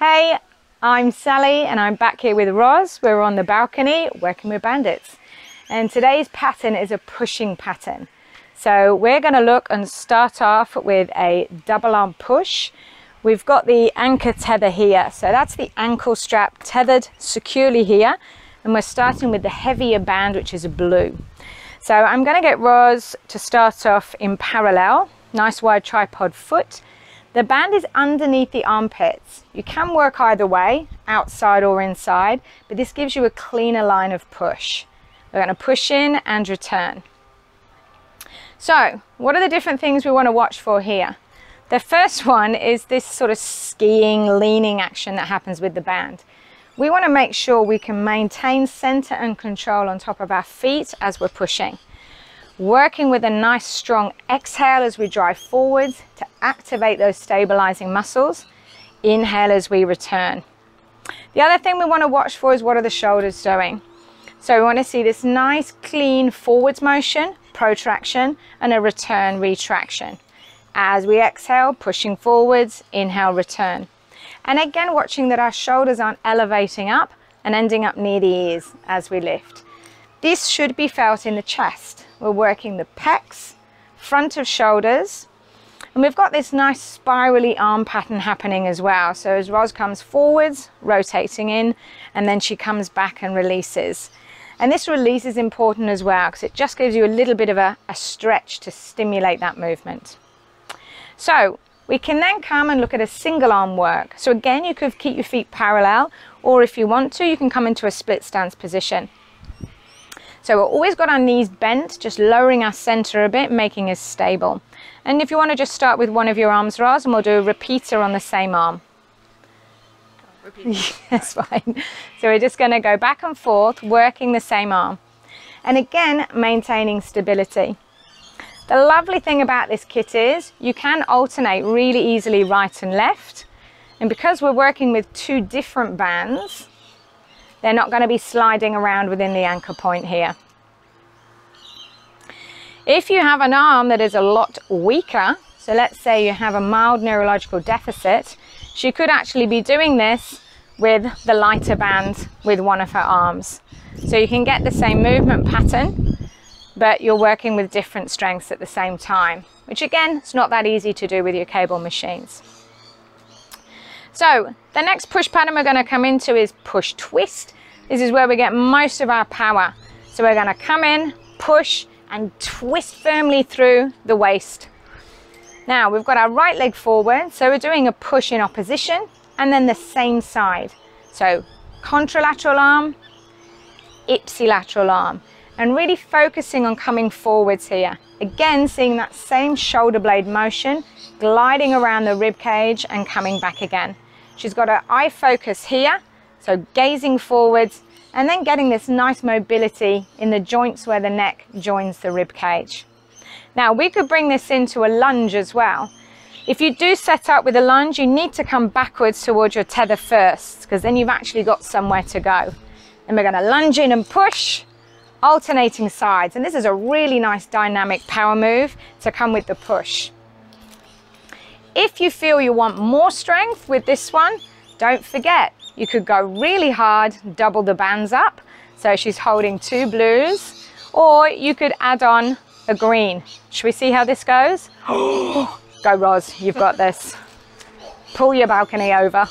Hey, I'm Sally and I'm back here with Roz. We're on the balcony working with bandits. And today's pattern is a pushing pattern. So we're going to look and start off with a double arm push. We've got the anchor tether here. So that's the ankle strap tethered securely here. And we're starting with the heavier band, which is blue. So I'm going to get Roz to start off in parallel. Nice wide tripod foot. The band is underneath the armpits. You can work either way, outside or inside, but this gives you a cleaner line of push. We're going to push in and return. So, what are the different things we want to watch for here? The first one is this sort of skiing, leaning action that happens with the band. We want to make sure we can maintain center and control on top of our feet as we're pushing. Working with a nice strong exhale as we drive forwards to activate those stabilizing muscles. Inhale as we return. The other thing we want to watch for is what are the shoulders doing. So we want to see this nice clean forwards motion, protraction, and a return retraction. As we exhale, pushing forwards, inhale, return. And again, watching that our shoulders aren't elevating up and ending up near the ears as we lift. This should be felt in the chest. We're working the pecs, front of shoulders, and we've got this nice spirally arm pattern happening as well. So as Roz comes forwards, rotating in, and then she comes back and releases. And this release is important as well because it just gives you a little bit of a stretch to stimulate that movement. So we can then come and look at a single arm work. So again, you could keep your feet parallel, or if you want to, you can come into a split stance position. So we've always got our knees bent, just lowering our center a bit, making us stable. And if you want to just start with one of your arms, Roz, and we'll do a repeater on the same arm. That's fine. So we're just going to go back and forth, working the same arm. And again, maintaining stability. The lovely thing about this kit is you can alternate really easily right and left. And because we're working with two different bands, they're not going to be sliding around within the anchor point here. If you have an arm that is a lot weaker, so let's say you have a mild neurological deficit, she could actually be doing this with the lighter band with one of her arms. So you can get the same movement pattern, but you're working with different strengths at the same time, which again, it's not that easy to do with your cable machines. So the next push pattern we're going to come into is push twist. This is where we get most of our power. So we're going to come in, push, and twist firmly through the waist. Now we've got our right leg forward, so we're doing a push in opposition, and then the same side. So contralateral arm, ipsilateral arm, and really focusing on coming forwards here. Again, seeing that same shoulder blade motion, gliding around the rib cage and coming back again. She's got her eye focus here, so gazing forwards and then getting this nice mobility in the joints where the neck joins the rib cage. Now we could bring this into a lunge as well. If you do set up with a lunge, you need to come backwards towards your tether first because then you've actually got somewhere to go. And we're going to lunge in and push, alternating sides. And this is a really nice dynamic power move to come with the push. If you feel you want more strength with this one, don't forget, you could go really hard, double the bands up. So she's holding two blues, or you could add on a green. Should we see how this goes? Go Roz, you've got this. Pull your balcony over.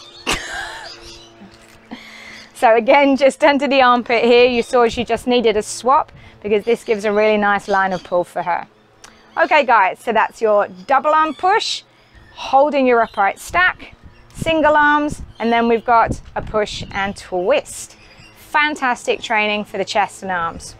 So again, just under the armpit here, you saw she just needed a swap because this gives a really nice line of pull for her. Okay guys, so that's your double arm push, holding your upright stack, single arms, and then we've got a push and twist. Fantastic training for the chest and arms.